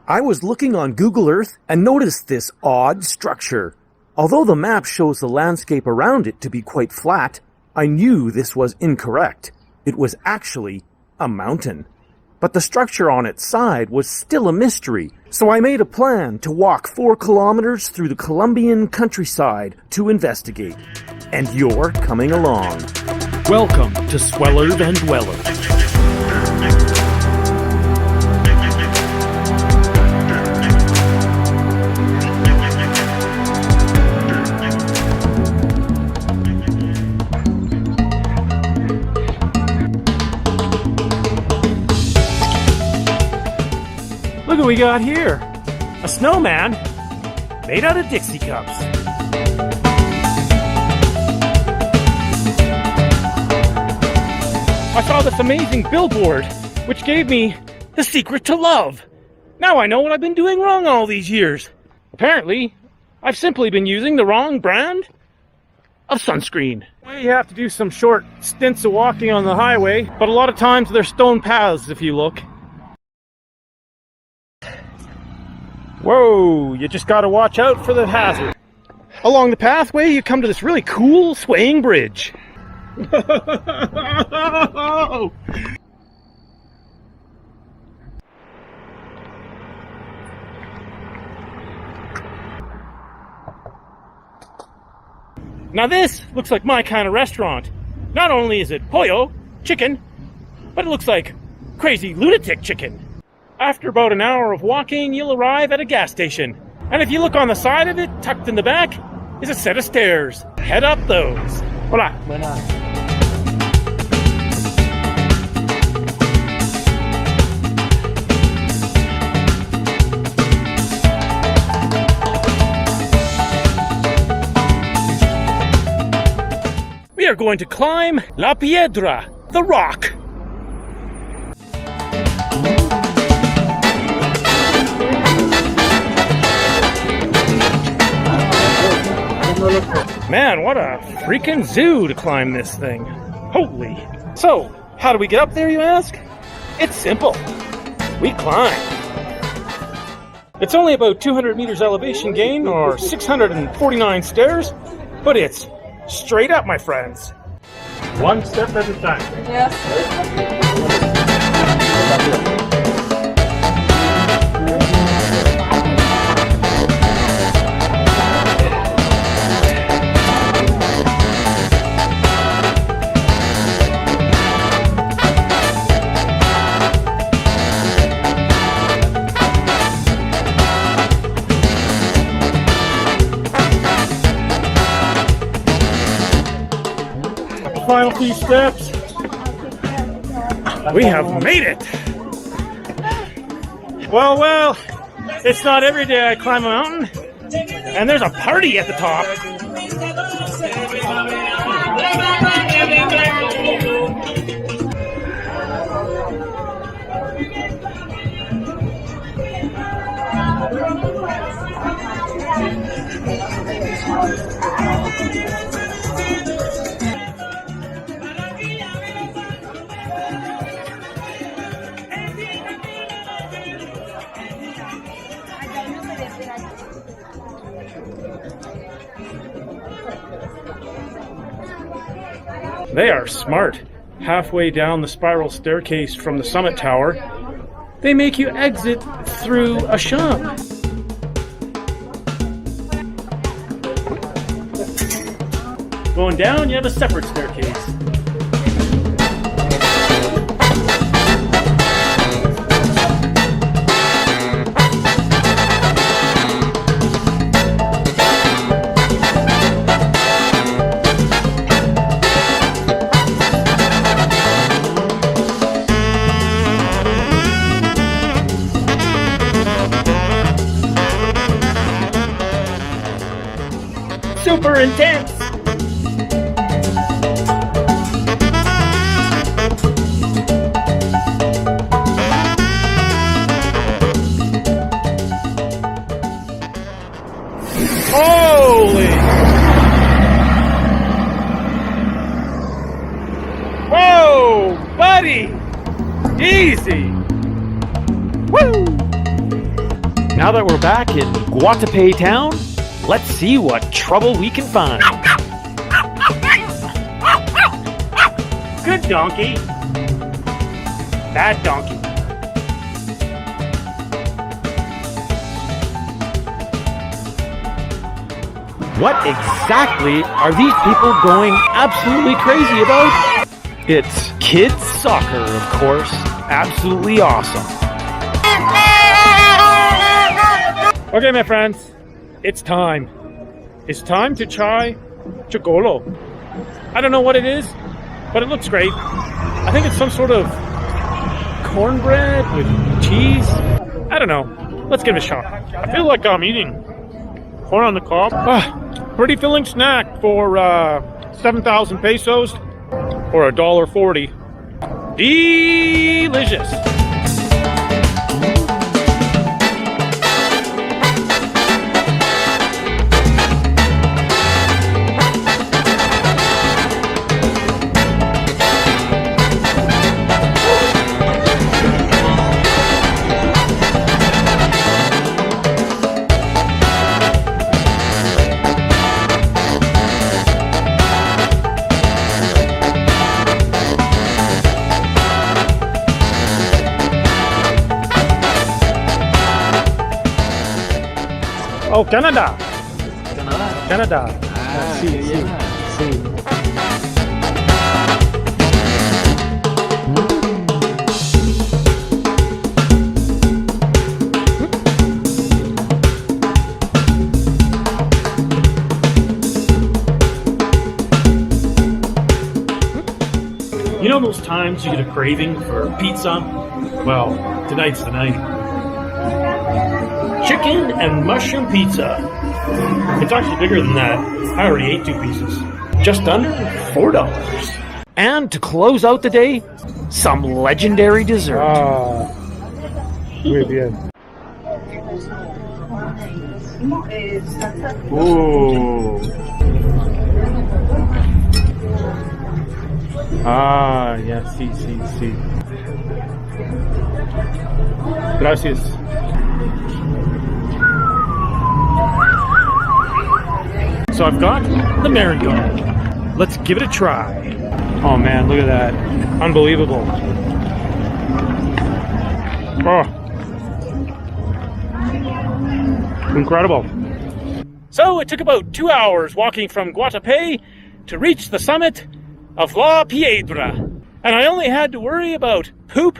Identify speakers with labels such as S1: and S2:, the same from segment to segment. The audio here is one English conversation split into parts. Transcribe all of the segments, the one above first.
S1: I was looking on Google Earth and noticed this odd structure. Although the map shows the landscape around it to be quite flat, I knew this was incorrect. It was actually a mountain. But the structure on its side was still a mystery, so I made a plan to walk 4 kilometers through the Colombian countryside to investigate. And you're coming along. Welcome to Sweller Van Dweller. Look what we got here. A snowman made out of Dixie cups. I saw this amazing billboard, which gave me the secret to love. Now I know what I've been doing wrong all these years. Apparently, I've simply been using the wrong brand of sunscreen. Well, you have to do some short stints of walking on the highway, but a lot of times they're stone paths if you look. Whoa, you just gotta watch out for the hazard. Along the pathway, you come to this really cool swaying bridge. Now this looks like my kind of restaurant. Not only is it pollo, chicken, but it looks like crazy lunatic chicken. After about an hour of walking, you'll arrive at a gas station. And if you look on the side of it, tucked in the back, is a set of stairs. Head up those. Hola. Buenas. We are going to climb La Piedra, the rock. Man, what a freaking zoo to climb this thing. Holy. So, how do we get up there, you ask? It's simple. We climb. It's only about 200 meters elevation gain, or 649 stairs, but it's straight up, my friends. One step at a time.
S2: Yes.
S1: Final few steps. We have made it. Well, it's not every day I climb a mountain, and there's a party at the top. They are smart. Halfway down the spiral staircase from the summit tower, they make you exit through a shop. Going down, you have a separate staircase. Super intense! Holy! Whoa, buddy! Easy! Woo!
S2: Now that we're back in Guatapé town, let's see what trouble we can find.
S3: Good donkey. Bad donkey.
S2: What exactly are these people going absolutely crazy about? It's kids soccer, of course. Absolutely awesome.
S3: Okay, my friends, it's time. It's time to try Chocolo. I don't know what it is, but it looks great. I think it's some sort of cornbread with cheese. I don't know. Let's give it a shot. I feel like I'm eating corn on the cob. Pretty filling snack for 7,000 pesos or $1.40. Delicious. Oh, Canada. Canada. Sí. You know those times you get a craving for pizza? Well, tonight's the night. Chicken and mushroom pizza. It's actually bigger than that. I already ate 2 pieces. Just under $4.
S2: And to close out the day, some legendary dessert.
S3: Muy bien. Ooh. Yeah, sí. Gracias. So I've got the Marengo. Let's give it a try. Oh man, look at that. Unbelievable. Oh. Incredible. So it took about 2 hours walking from Guatapé to reach the summit of La Piedra. And I only had to worry about poop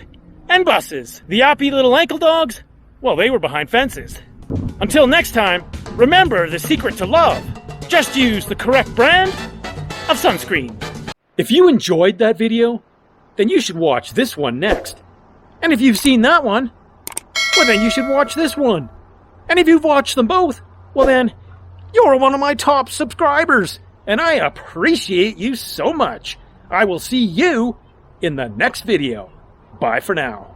S3: and buses. The yappy little ankle dogs, well, they were behind fences. Until next time, remember the secret to love. Just use the correct brand of sunscreen. If you enjoyed that video, then you should watch this one next. And if you've seen that one, well then you should watch this one. And if you've watched them both, well then, you're one of my top subscribers. And I appreciate you so much. I will see you in the next video. Bye for now.